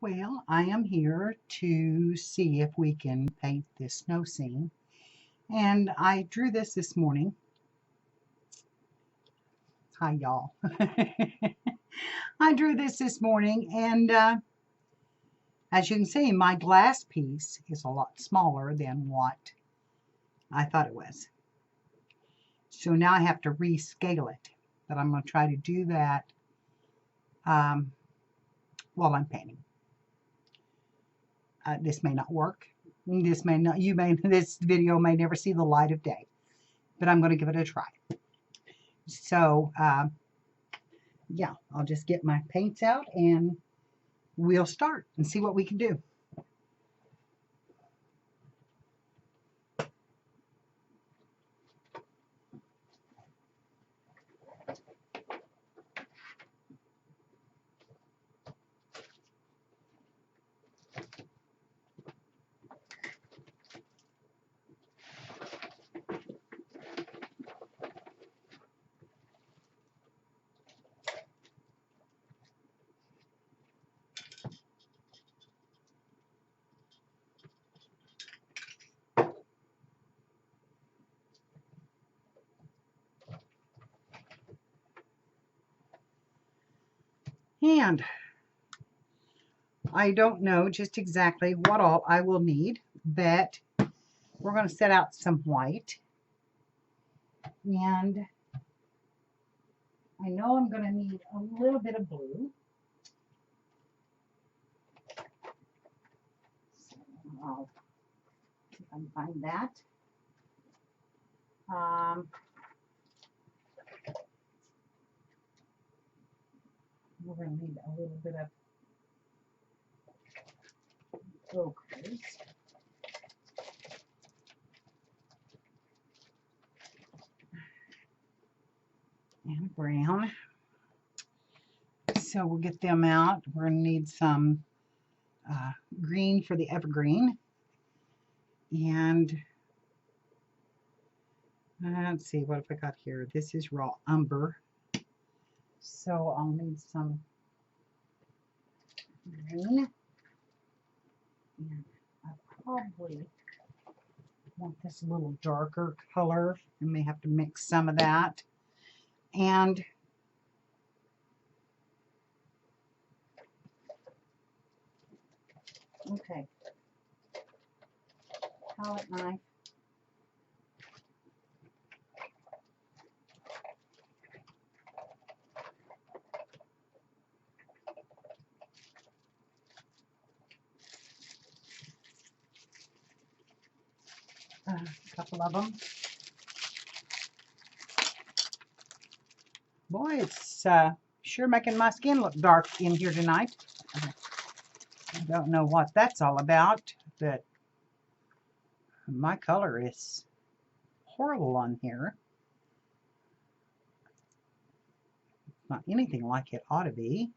Well, I am here to see if we can paint this snow scene. And I drew this morning. Hi, y'all. I drew this morning, and as you can see, my glass piece is a lot smaller than what I thought it was. So now I have to rescale it. But I'm going to try to do that um, while I'm painting. This may not work. This video may never see the light of day, but I'm going to give it a try. So, yeah, I'll just get my paints out and we'll start and see what we can do. And I don't know just exactly what all I will need, but we're going to set out some white. And I know I'm going to need a little bit of blue. So I'll see if I can find that. We're going to need a little bit of ochres. And brown. So we'll get them out. We're going to need some green for the evergreen. And let's see, what have I got here? This is raw umber. So I'll need some green. And I probably want this a little darker color. I may have to mix some of that. And okay, palette knife. A couple of them. Boy, it's sure making my skin look dark in here tonight. I don't know what that's all about, but my color is horrible on here. Not anything like it ought to be.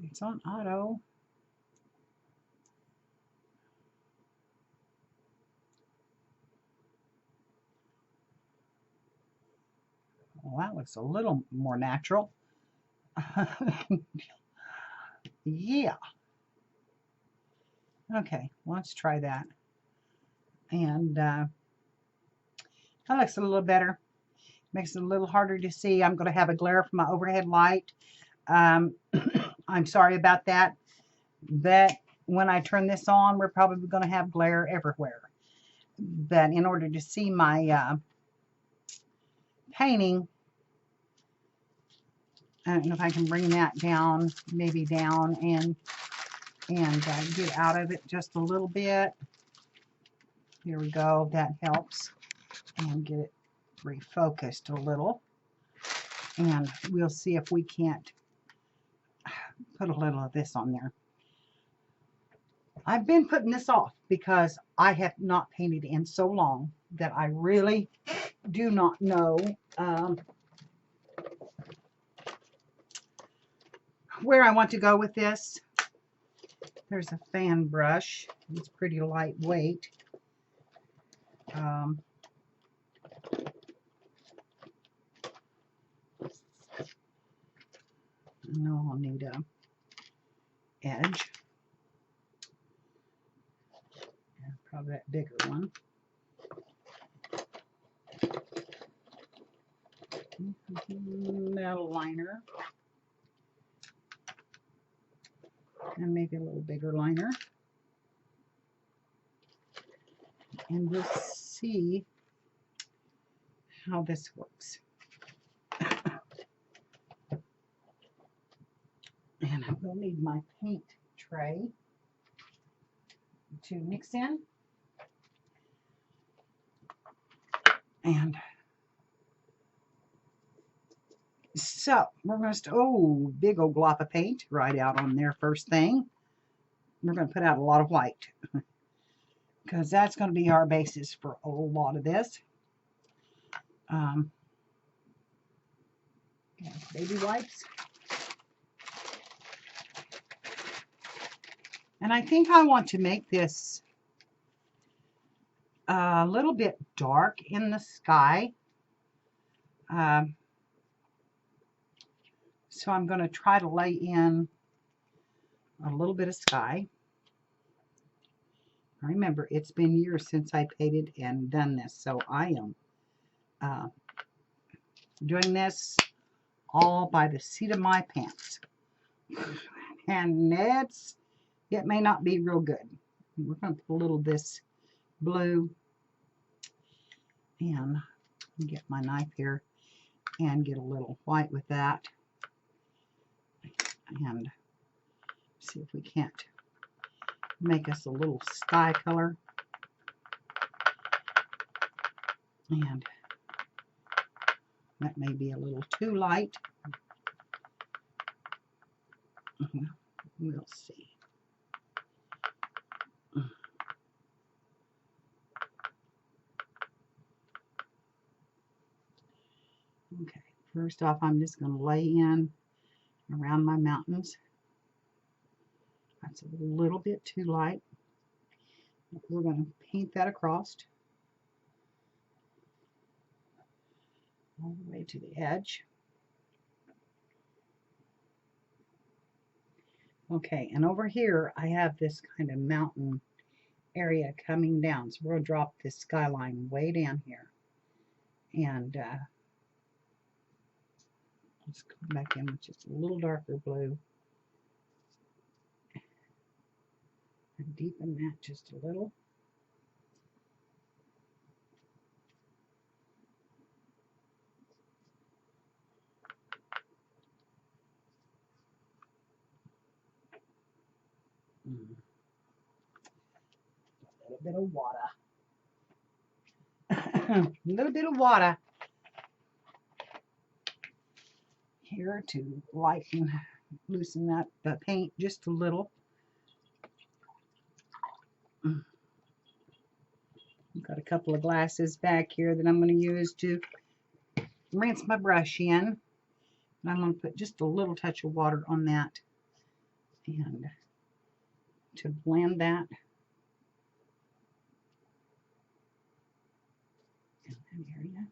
It's on auto. Well, that looks a little more natural. Yeah. Okay, let's try that. And that looks a little better. Makes it a little harder to see. I'm going to have a glare from my overhead light. I'm sorry about that. But when I turn this on, we're probably going to have glare everywhere. But in order to see my painting, I don't know if I can bring that down, maybe down, and get out of it just a little bit. Here we go. That helps. And get it refocused a little. And we'll see if we can't put a little of this on there. I've been putting this off because I have not painted in so long that I really do not know where I want to go with this. There's a fan brush. It's pretty lightweight. No, I'll need a edge. Probably that bigger one. Metal liner. And maybe a little bigger liner. And we'll see how this works. And I will need my paint tray to mix in. And so we're going to, big old glop of paint right out on there first thing. We're going to put out a lot of white because that's going to be our basis for a lot of this. Baby wipes. And I think I want to make this a little bit dark in the sky. So I'm going to try to lay in a little bit of sky. Remember, it's been years since I painted and done this, so I am doing this all by the seat of my pants. And it may not be real good. We're going to put a little of this blue and get my knife here and get a little white with that and see if we can't make us a little sky color. And that may be a little too light. We'll see. Okay, first off, I'm just going to lay in around my mountains. That's a little bit too light. We're going to paint that across all the way to the edge. Okay, and over here I have this kind of mountain area coming down. So we're going to drop this skyline way down here. And let's come back in with just a little darker blue. And deepen that just a little. A little bit of water. A little bit of water here to lighten, loosen up the paint just a little. I've got a couple of glasses back here that I'm going to use to rinse my brush in. And I'm going to put just a little touch of water on that and to blend that. In that area.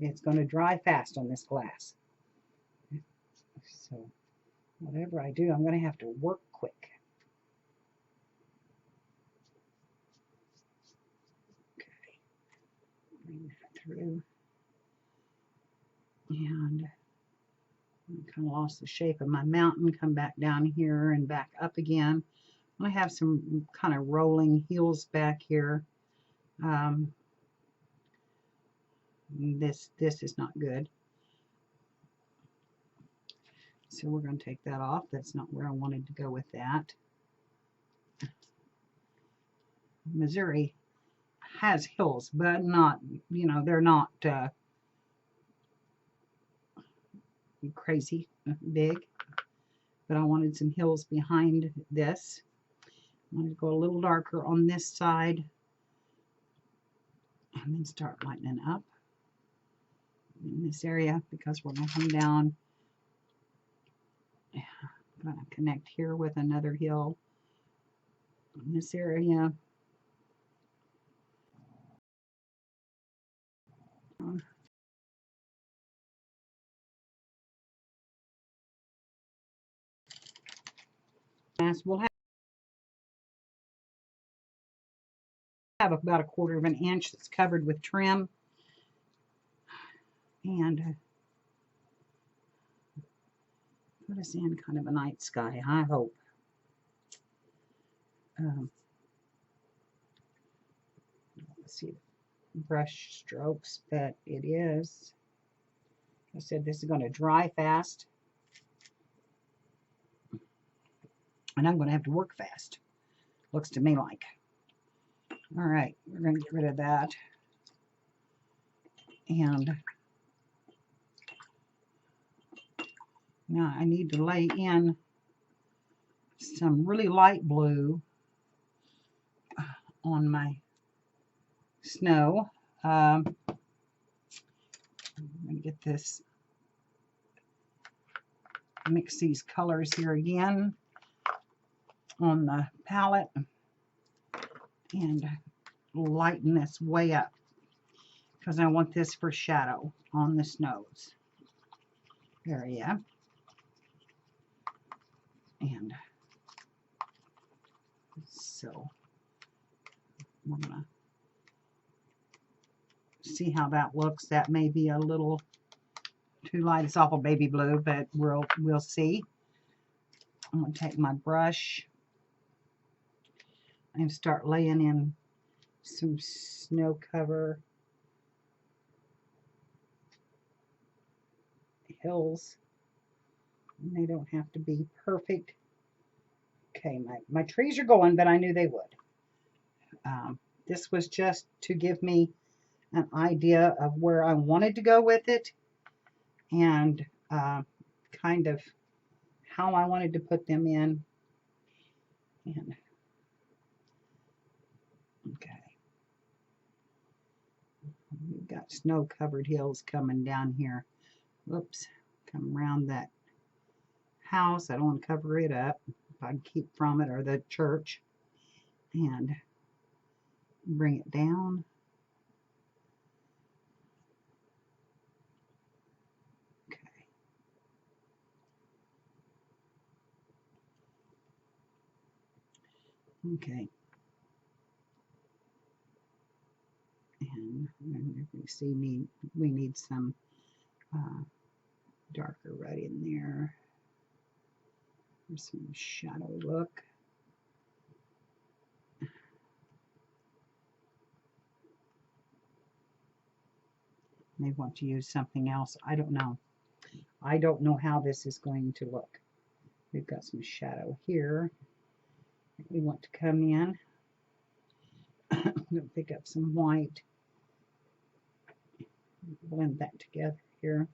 It's going to dry fast on this glass. So whatever I do, I'm going to have to work quick. Okay, bring that through. And I kind of lost the shape of my mountain. Come back down here and back up again. I have some kind of rolling hills back here. This is not good. So we're going to take that off. That's not where I wanted to go with that. Missouri has hills, but not, you know, they're not crazy big. But I wanted some hills behind this. I wanted to go a little darker on this side and then start lightening up in this area because we're going to come down. I'm going to connect here with another hill in this area. We'll have about 1/4 of an inch that's covered with trim, and put us in kind of a night sky, I hope. Let's see, brush strokes, but it is, I said this is going to dry fast, and I'm going to have to work fast, looks to me like. All right, we're going to get rid of that, and now I need to lay in some really light blue on my snow. I'm going to get this, mix these colors here again on the palette and lighten this way up because I want this for shadow on the snows area. And so we're going to see how that looks. That may be a little too light. It's awful baby blue, but we'll see. I'm going to take my brush and start laying in some snow cover hills. And they don't have to be perfect. Okay, my trees are going, but I knew they would. This was just to give me an idea of where I wanted to go with it and kind of how I wanted to put them in. And okay, we've got snow-covered hills coming down here. Whoops, come around that house. I don't want to cover it up. If I can keep from it, or the church, and bring it down. Okay. And you see we need some darker right in there. There's some shadow look. May want to use something else. I don't know. I don't know how this is going to look. We've got some shadow here. We want to come in. I'm going to pick up some white. Blend that together here.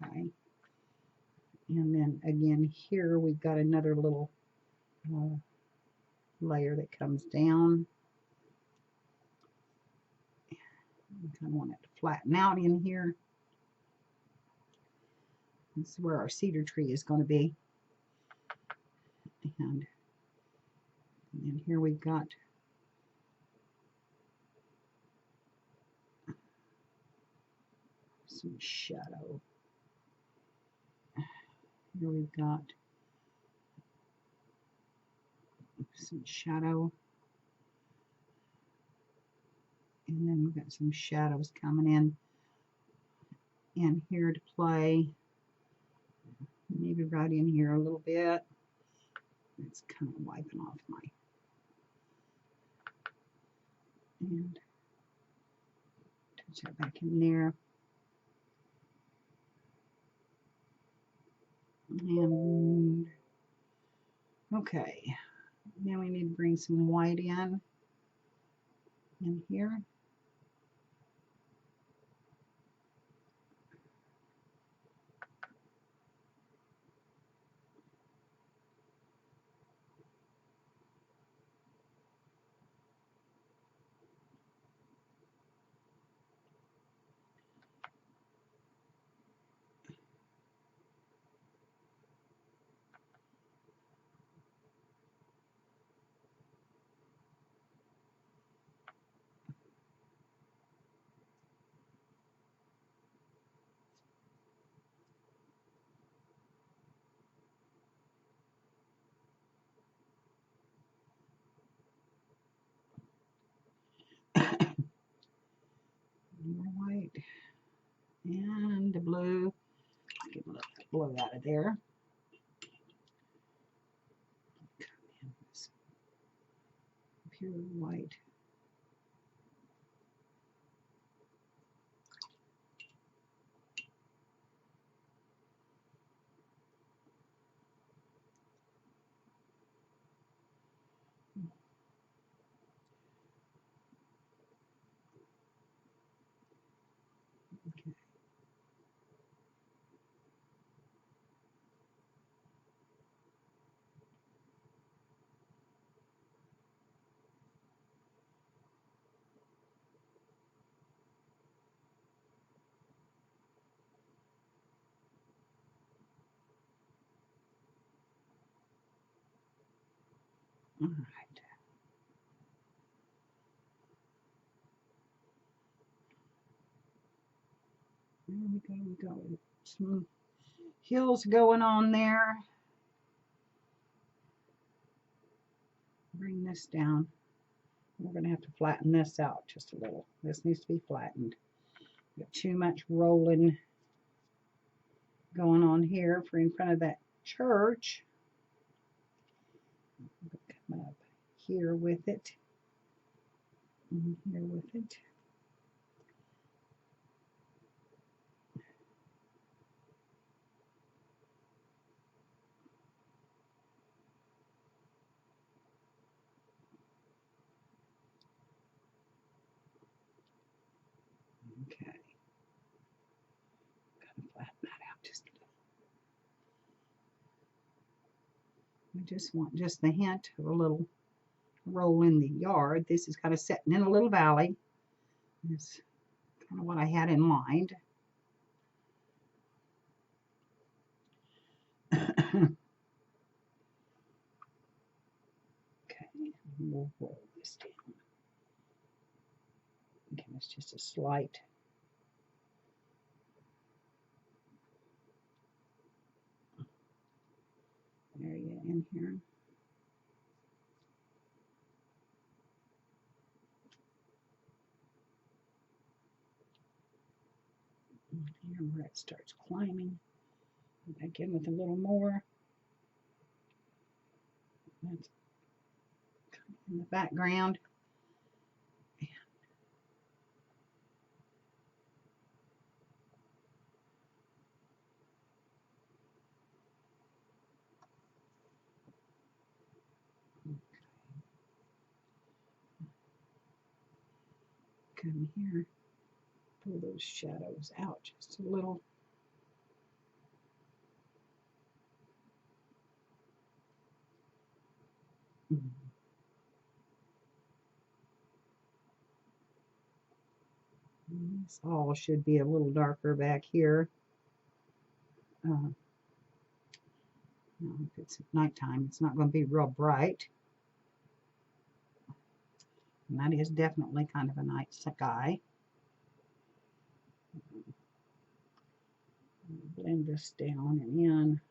Okay. And then again here we've got another little layer that comes down. I kind of want it to flatten out in here. This is where our cedar tree is going to be. And then here we've got some shadow. Here we've got some shadow. And then we've got some shadows coming in here to play. Maybe right in here a little bit. It's kind of wiping off my, and touch that back in there. And Okay, now we need to bring some white in here. More white and the blue. Get a little blue out of there. Pure white. Okay. All right. There we go. Some hills going on there. Bring this down. We're going to have to flatten this out just a little. This needs to be flattened. Got too much rolling going on here for in front of that church. Come up here with it. And here with it. Okay. Gotta flatten that out just a little. We just want just the hint of a little roll in the yard. This is kind of setting in a little valley. That's kind of what I had in mind. Okay, we'll roll this down. Okay, it's just a slight area in here. Here where it starts climbing. Back in with a little more. That's in the background. Come here, pull those shadows out just a little. This all should be a little darker back here. No, if it's nighttime, it's not going to be real bright. And that is definitely kind of a night sky. Blend this down and in.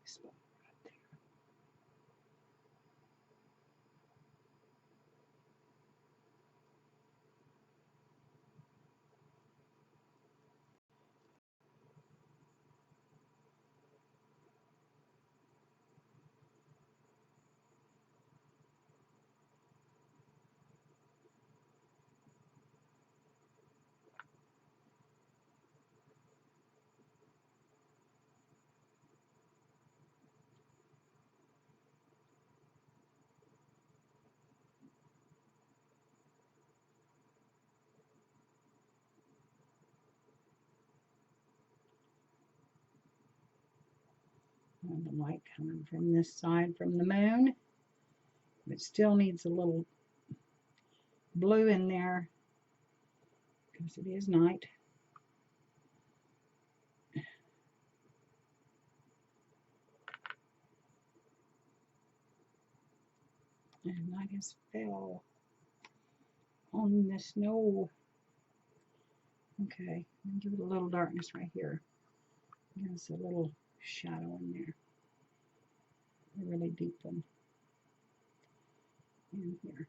Spot right there. The light coming from this side from the moon. It still needs a little blue in there because it is night. And night has fell on the snow. Okay, give it a little darkness right here. There's a little shadow in there. A really deep one in here.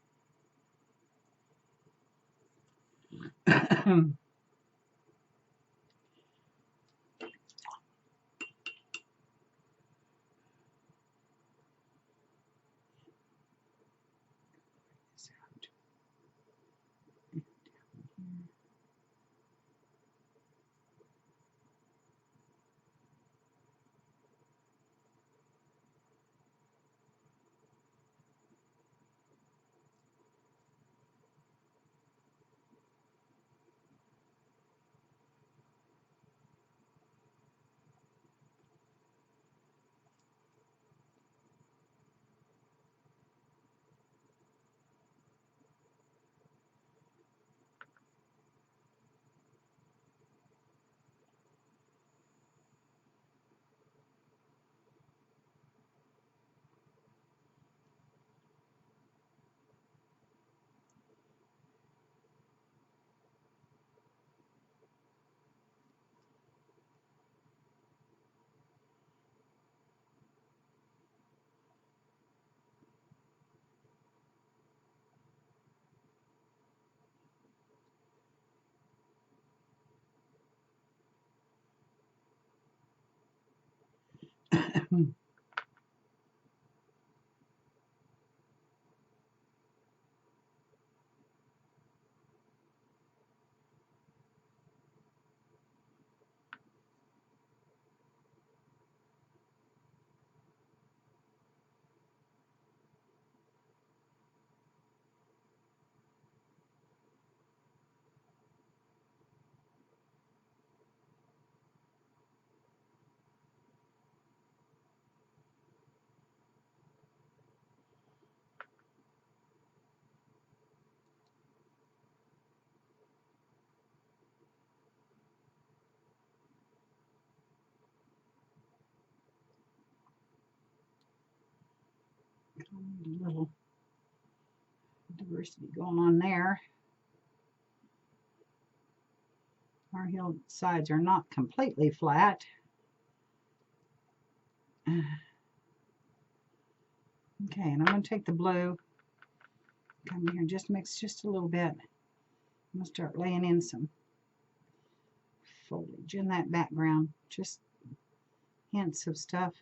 A little diversity going on there. Our hillsides are not completely flat. Okay, and I'm going to take the blue, come here, just mix just a little bit. I'm going to start laying in some foliage in that background, just hints of stuff.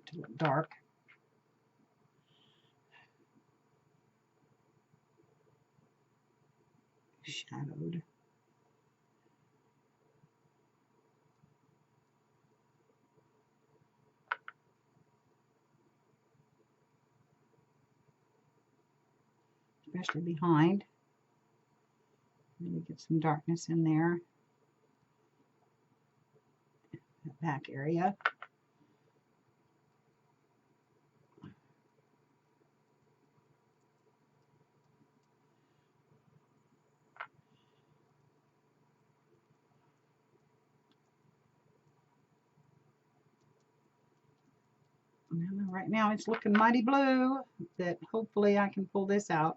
To look dark. Shadowed. Especially behind. Really get some darkness in there. That back area. Right now it's looking mighty blue, that hopefully I can pull this out.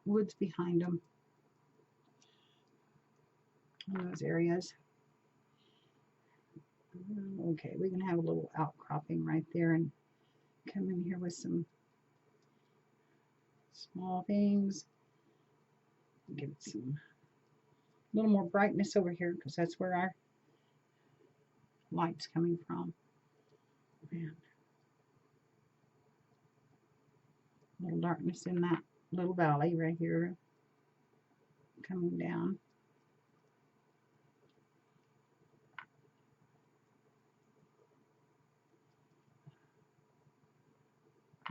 Woods behind them in those areas. Okay, we can have a little outcropping right there and come in here with some small things. Give it some a little more brightness over here because that's where our light's coming from. And little darkness in that little valley right here coming down.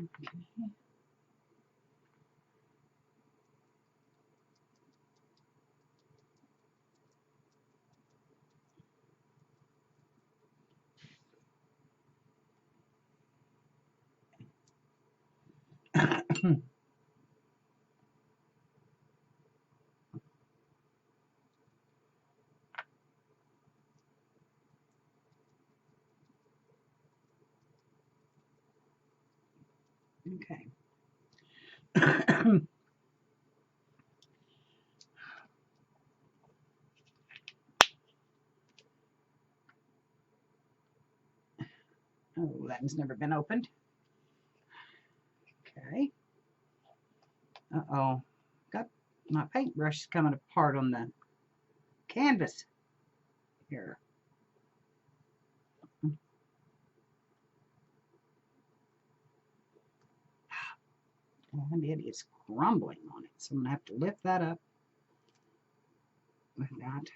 Okay. Okay. Oh, that one's never been opened. Okay. Uh-oh. Got my paintbrush coming apart on the canvas here. And it is crumbling on it, so I'm going to have to lift that up with that.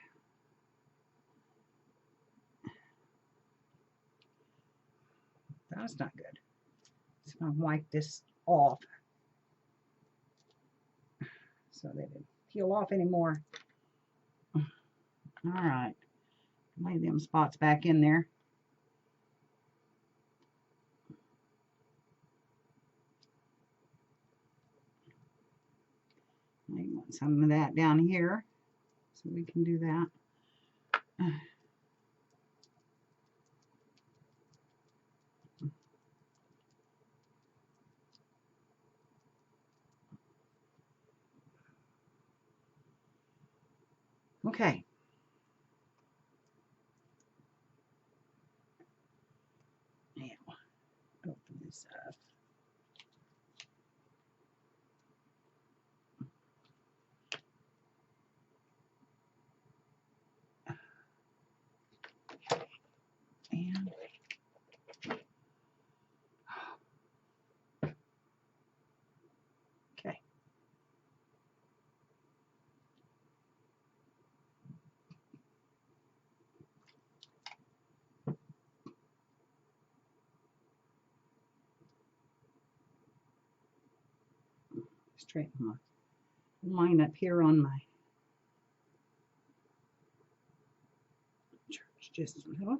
That's not good. So I'm going to wipe this off so that it doesn't peel off anymore. All right. Lay them spots back in there. I want some of that down here, so we can do that. Okay. Now, open this up. And okay. Straighten my line up here on my church just a little.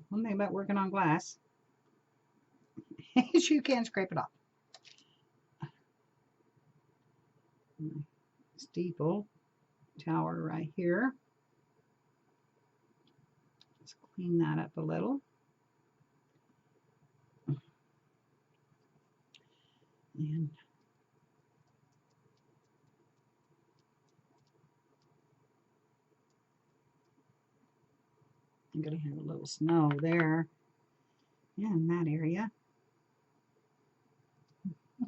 One thing about working on glass is you can scrape it off. Steeple tower right here. Let's clean that up a little. And I'm going to have a little snow there in that area.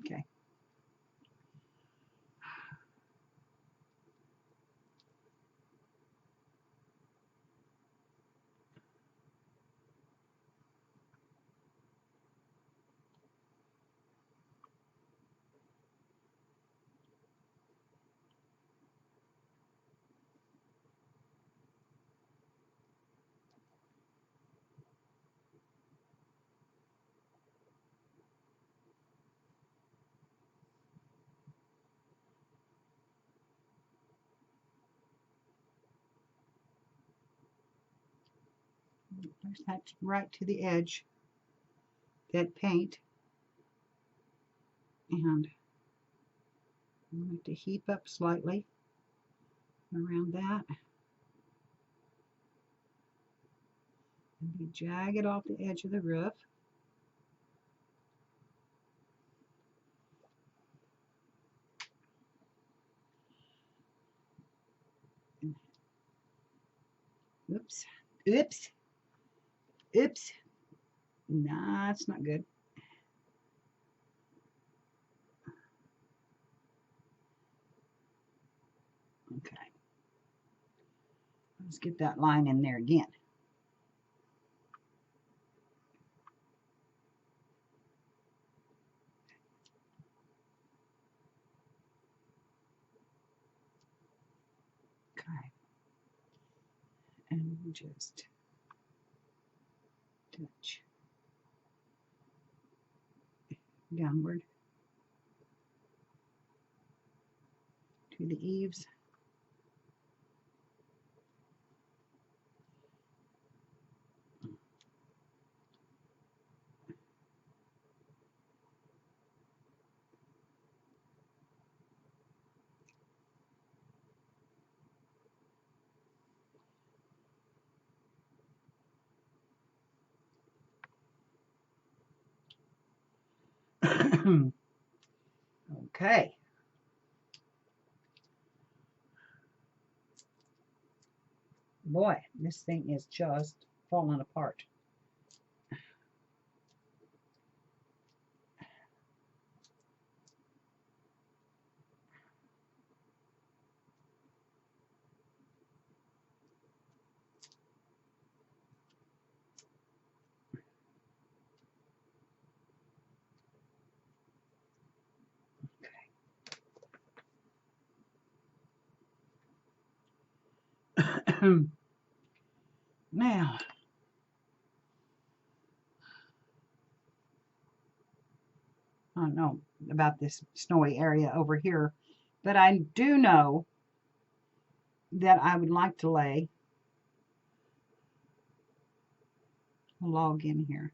Okay. Push that right to the edge, that paint, and I want it to heap up slightly around that and be jagged off the edge of the roof. Oops, oops, oops. Nah, it's not good. Let's get that line in there again. Okay. And just touch downward to the eaves. Okay. Boy, this thing is just falling apart. Now, I don't know about this snowy area over here, but I do know that I would like to lay a log in here.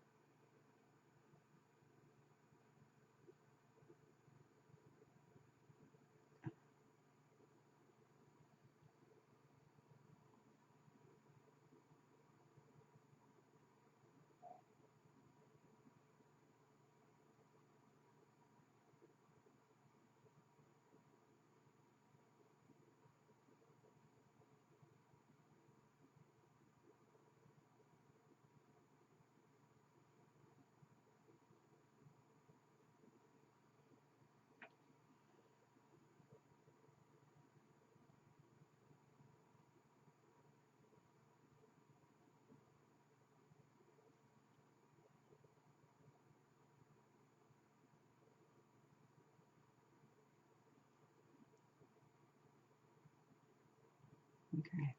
Okay.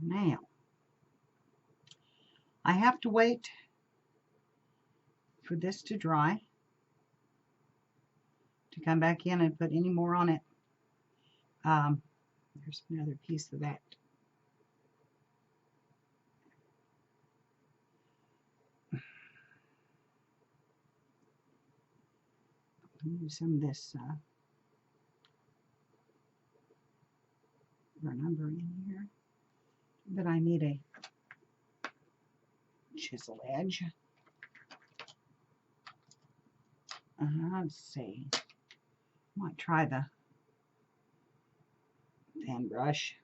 Now, I have to wait for this to dry to come back in and put any more on it. There's another piece of that. Use some of this number in here, but I need a chisel edge. Let's see. Might try the fan brush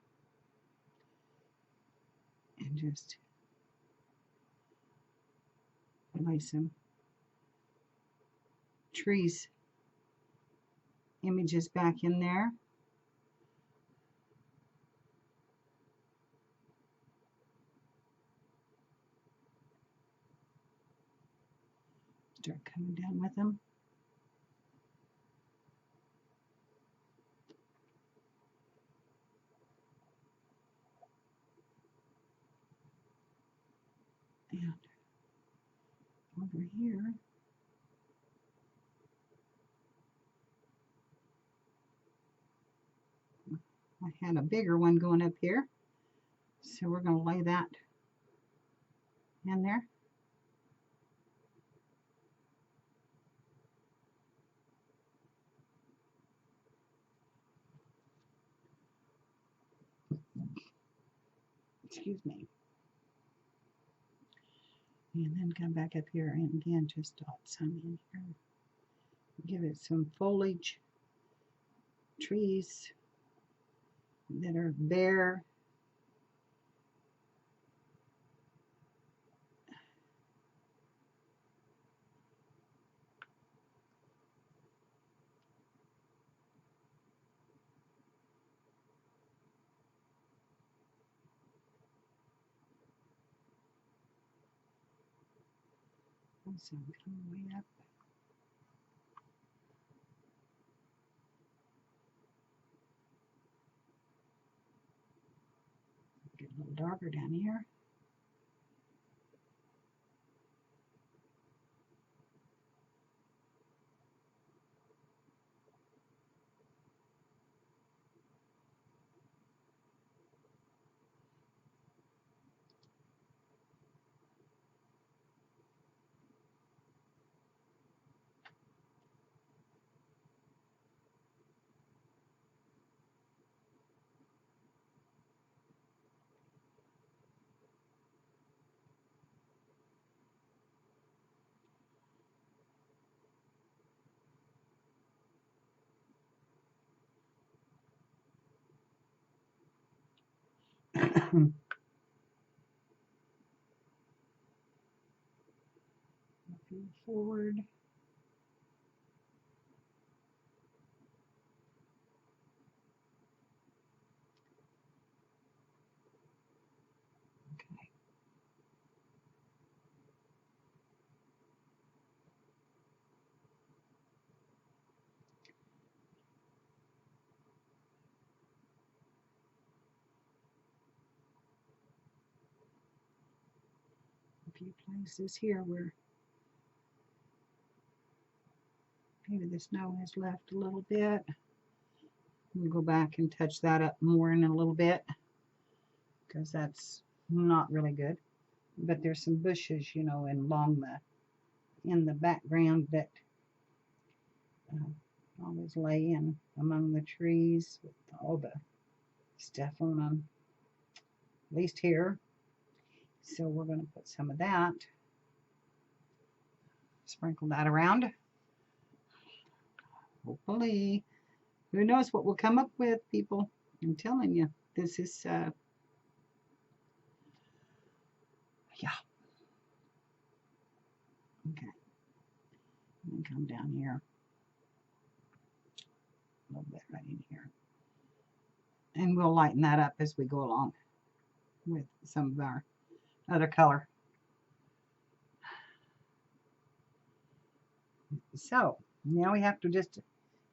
and just lay some trees images back in there. Start coming down with them. And over here, I had a bigger one going up here, so we're going to lay that in there. Excuse me. And then come back up here and again just dot some in here. Give it some foliage, trees that are bare. So come way up. Get a little darker down here. Forward. Okay. A few places here where maybe the snow has left a little bit. We'll go back and touch that up more in a little bit because that's not really good. But there's some bushes, you know, in the background that always lay in among the trees with all the stuff on them, at least here. So we're going to put some of that, sprinkle that around. Hopefully, who knows what we'll come up with, people. I'm telling you, this is, yeah. Okay. And come down here. A little bit right in here. And we'll lighten that up as we go along with some of our other color. So now we have to just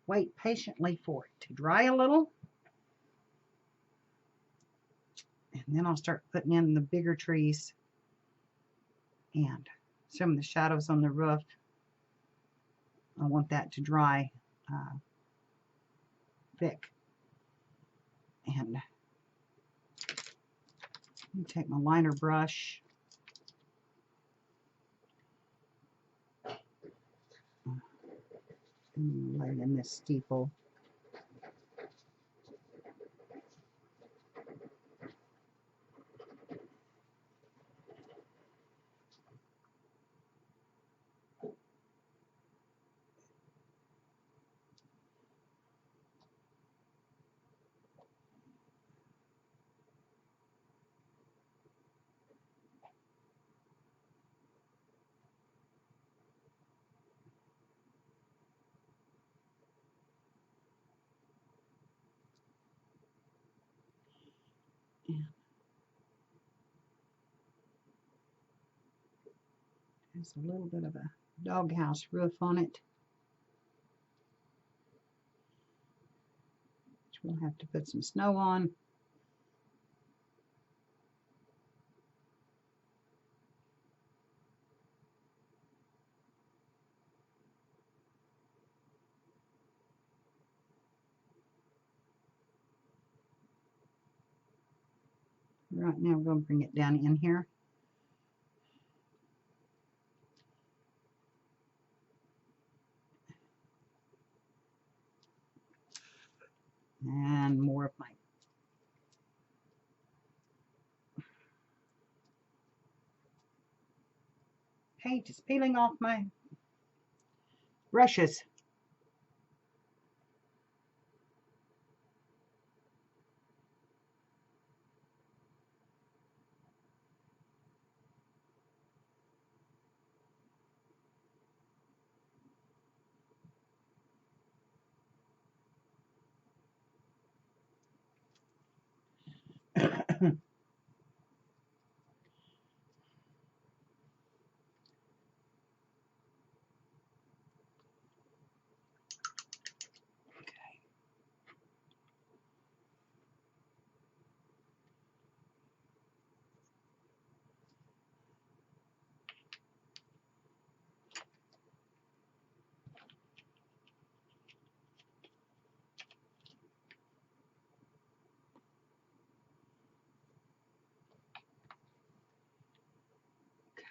wait patiently for it to dry a little. And then I'll start putting in the bigger trees and some of the shadows on the roof. I want that to dry thick. And take my liner brush. And lay in this steeple. And there's a little bit of a doghouse roof on it, which we'll have to put some snow on. Right now we're going to bring it down in here. And more of my paint is peeling off my brushes.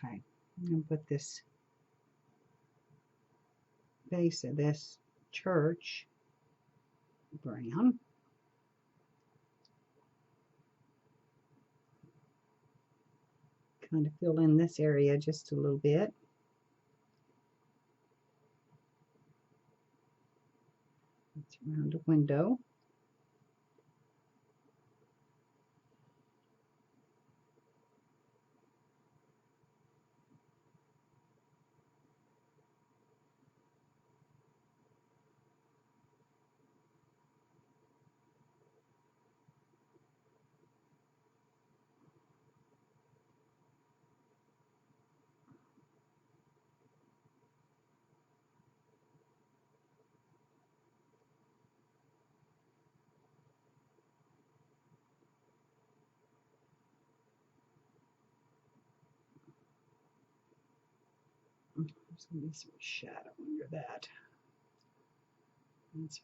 Okay, I'm going to put this base of this church brown. Kind of fill in this area just a little bit. It's around a window. There's going to be some shadow under that. That's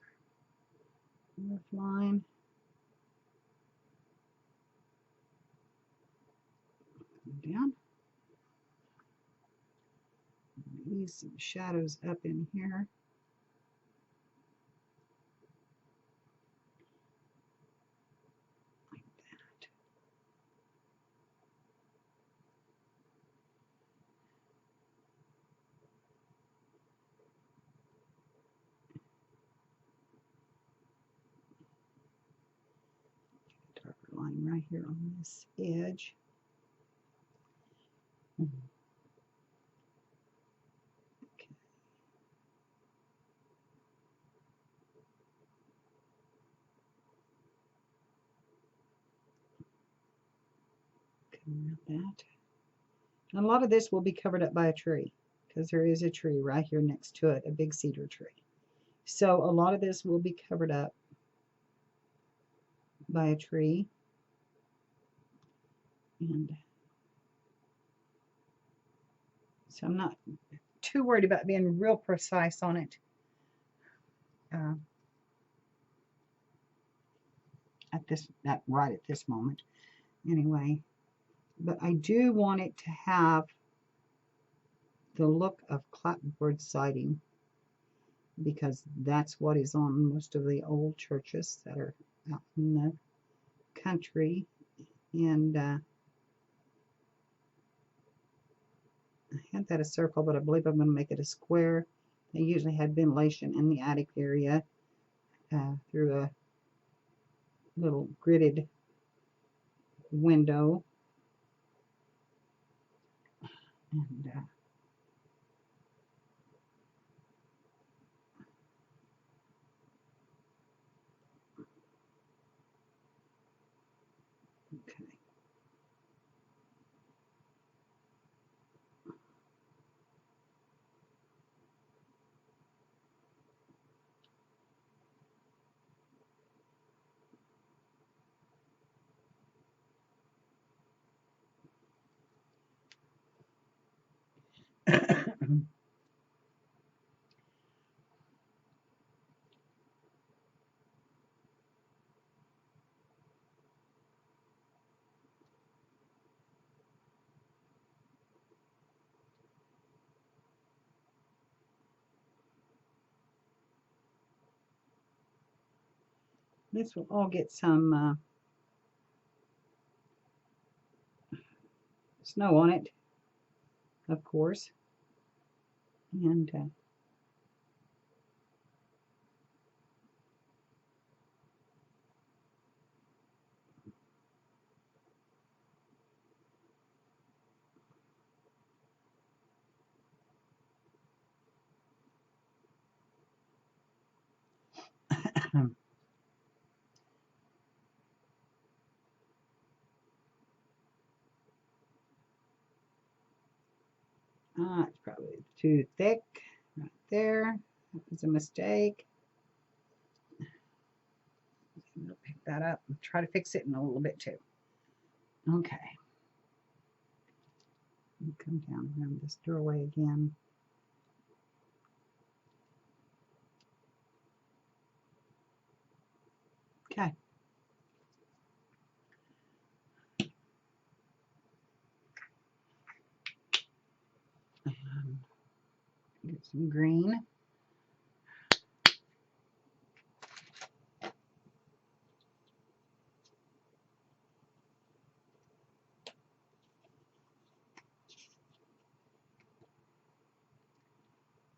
our roof line. Down. Ease some shadows up in here. Like that. Darker line right here on this edge. Okay. Come around that. And a lot of this will be covered up by a tree because there is a tree right here next to it, a big cedar tree. So a lot of this will be covered up by a tree. And so I'm not too worried about being real precise on it right at this moment. Anyway, but I do want it to have the look of clapboard siding because that's what is on most of the old churches that are out in the country. And I had that a circle, but I believe I'm going to make it a square. They usually had ventilation in the attic area through a little gridded window. And okay. This will all get some snow on it, of course. And it's probably too thick right there. That was a mistake. I'll pick that up and try to fix it in a little bit too. Okay. Come down around this doorway again. Okay. Get some green.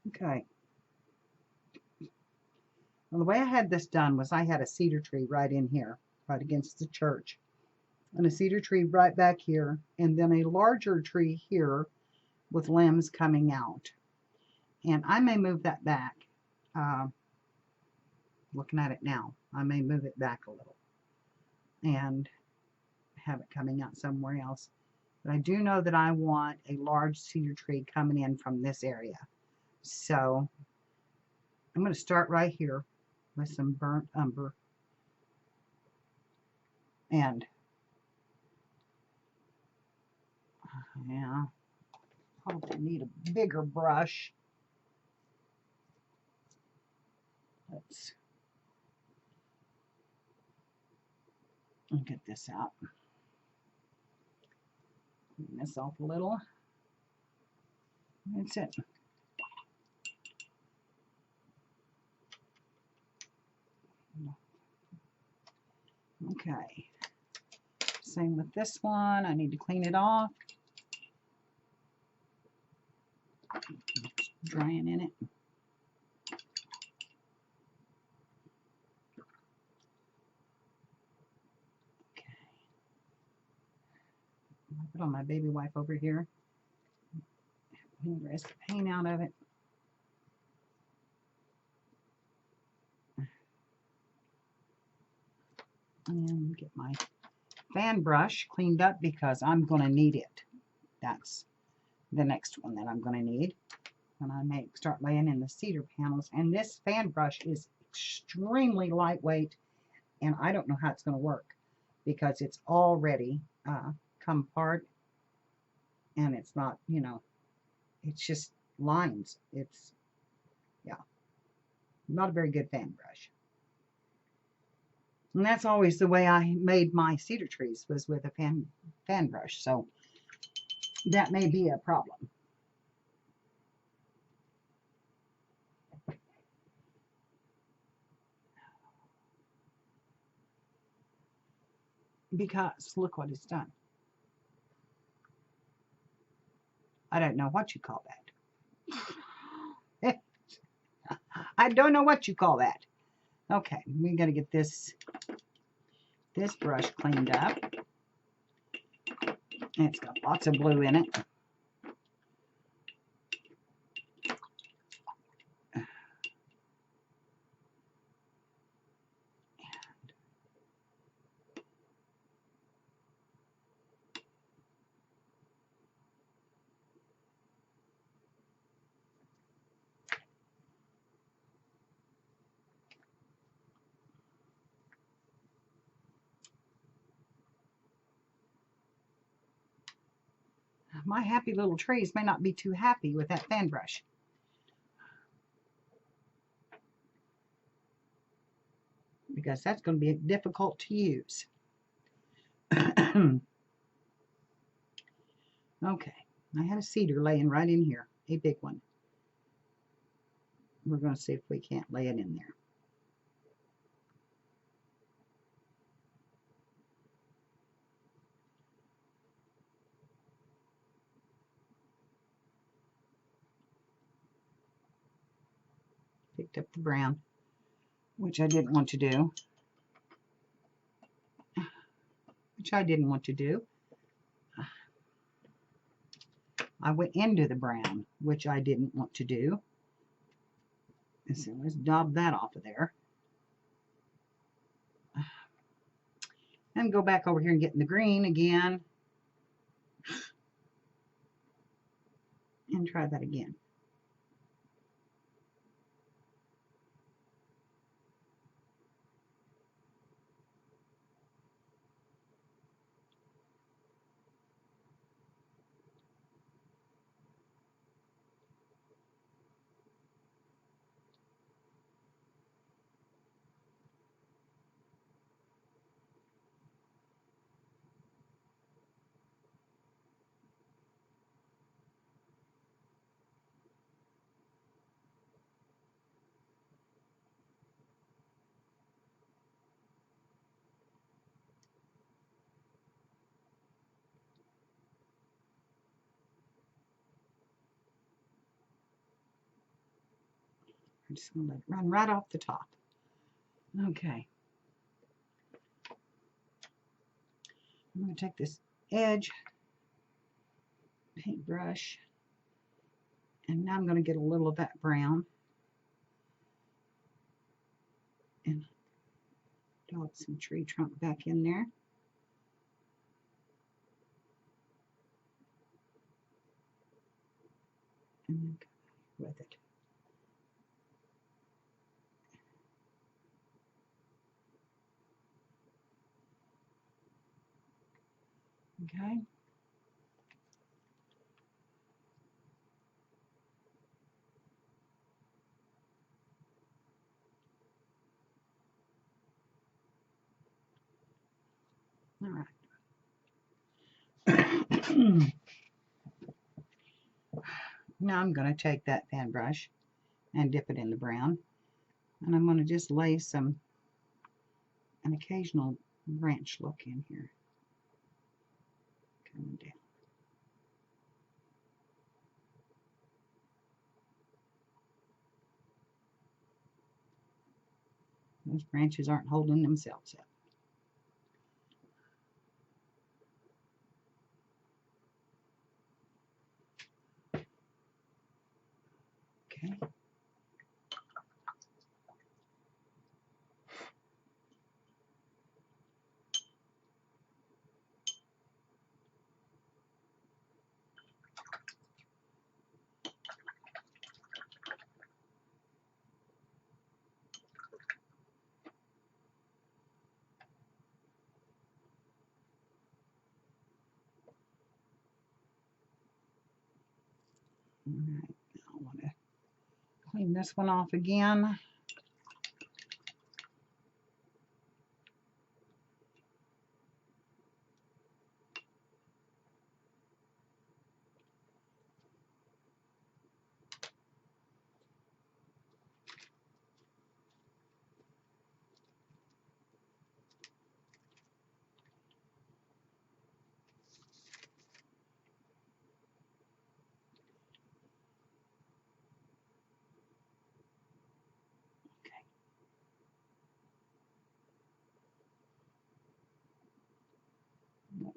Okay. Well, the way I had this done was I had a cedar tree right in here, right against the church, and a cedar tree right back here, and then a larger tree here with limbs coming out. And I may move that back. Looking at it now, I may move it back a little and have it coming out somewhere else. But I do know that I want a large cedar tree coming in from this area. So I'm going to start right here with some burnt umber. And yeah, probably need a bigger brush. Let's get this out. Clean this off a little. That's it. Okay. Same with this one. I need to clean it off. It's drying in it. Okay. I'll put on my baby wipe over here. Clean the rest of the paint out of it. And get my fan brush cleaned up because I'm going to need it. That's the next one that I'm going to need when I start laying in the cedar panels. And this fan brush is extremely lightweight, and I don't know how it's going to work because it's already come apart, and it's not, you know, it's just lines. It's, yeah, not a very good fan brush. And that's always the way I made my cedar trees, was with a fan brush. So that may be a problem. Because look what it's done. I don't know what you call that. I don't know what you call that. Okay, we got to get this brush cleaned up. It's got lots of blue in it. My happy little trees may not be too happy with that fan brush. Because that's going to be difficult to use. Okay, I had a cedar laying right in here, a big one. We're going to see if we can't lay it in there. Picked up the brown, which I didn't want to do. I went into the brown, which I didn't want to do. And so let's daub that off of there. And go back over here and get in the green again. And try that again. just going to let it run right off the top. Okay. I'm going to take this edge paintbrush, and now I'm going to get a little of that brown and dot some tree trunk back in there. And then go with it. Okay. All right. Now I'm going to take that fan brush and dip it in the brown, and I'm going to just lay an occasional branch look in here, coming down. Those branches aren't holding themselves up. Okay. All right. Now I want to clean this one off again.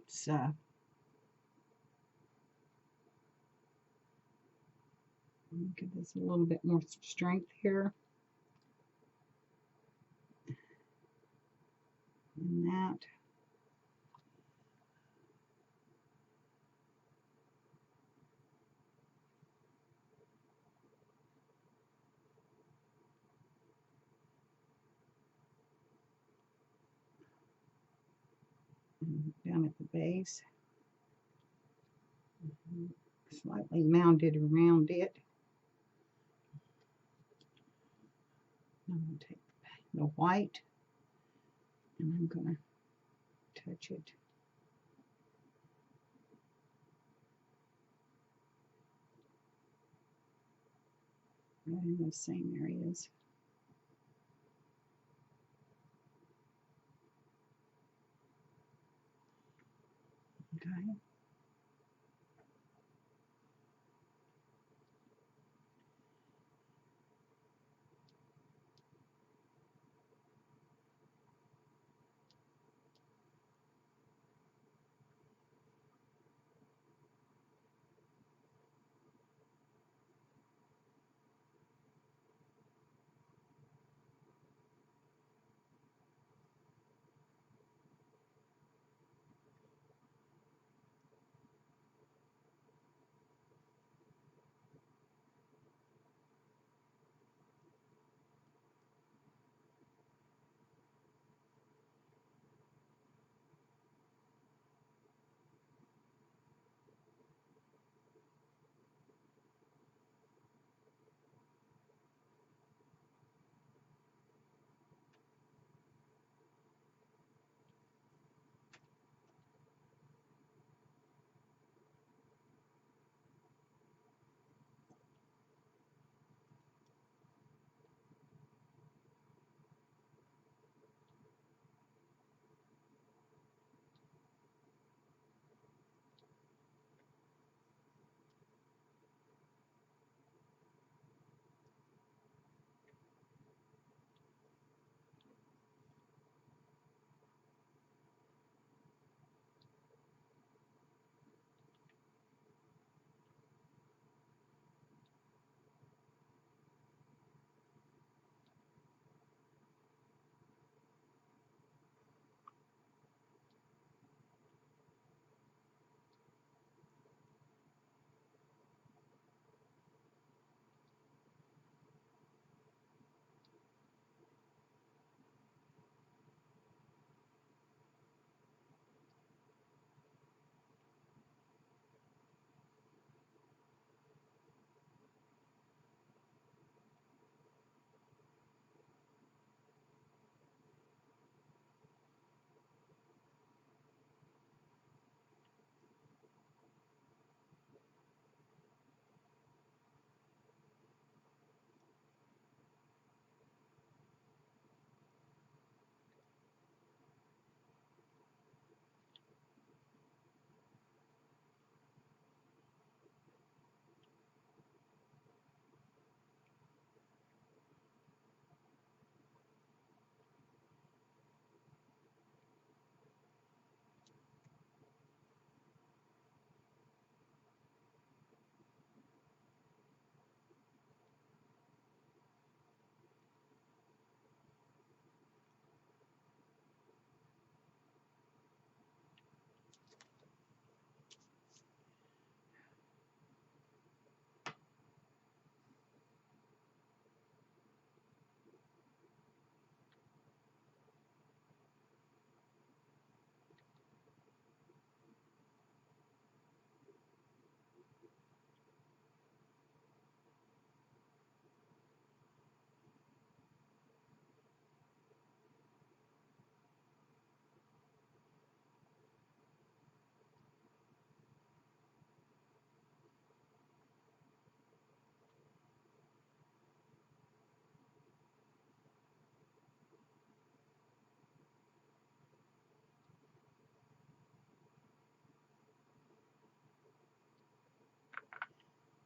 Let's give this a little bit more strength here. And that. And down at the base. Slightly mounded around it. I'm going to take the white and I'm going to touch it right in those same areas. Okay.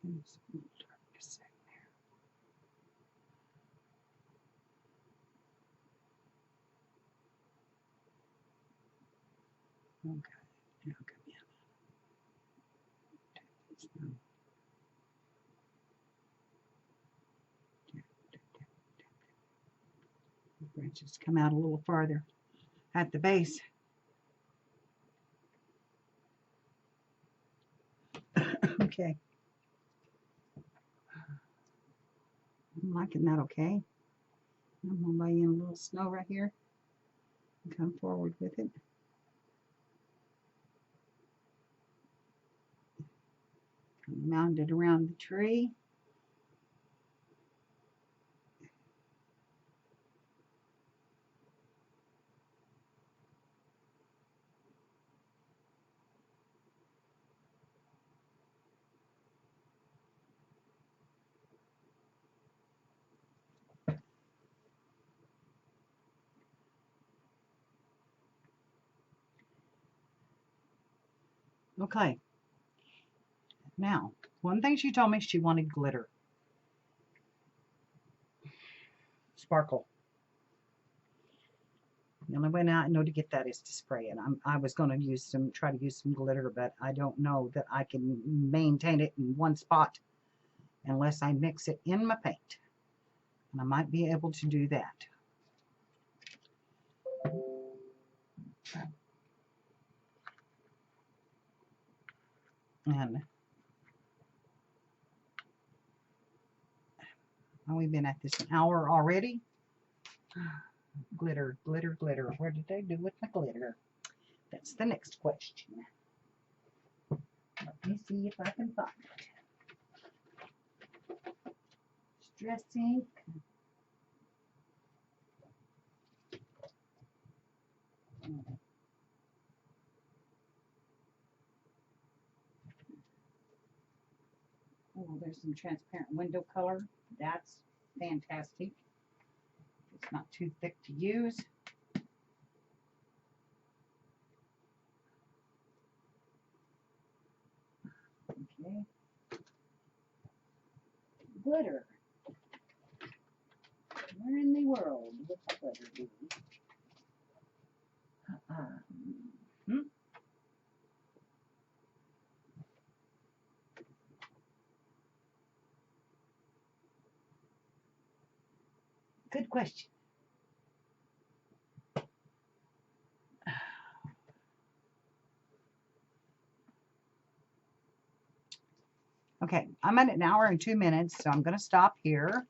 It's a little dark just there. Okay, now come in. The branches come out a little farther at the base. Okay. I'm liking that okay. I'm going to lay in a little snow right here and come forward with it. Mound it around the tree. Okay. Now, one thing she told me, she wanted glitter. Sparkle. The only way now I know to get that is to spray it. I was going to try to use some glitter, but I don't know that I can maintain it in one spot unless I mix it in my paint. And I might be able to do that. And we've been at this an hour already. Glitter, glitter, glitter. Where did I do with my glitter? That's the next question. Let me see if I can find it. Stress ink. Oh, there's some transparent window color. That's fantastic. It's not too thick to use. Okay. Glitter. Where in the world would the glitter be? Good question. Okay, I'm at an hour and 2 minutes, so I'm going to stop here.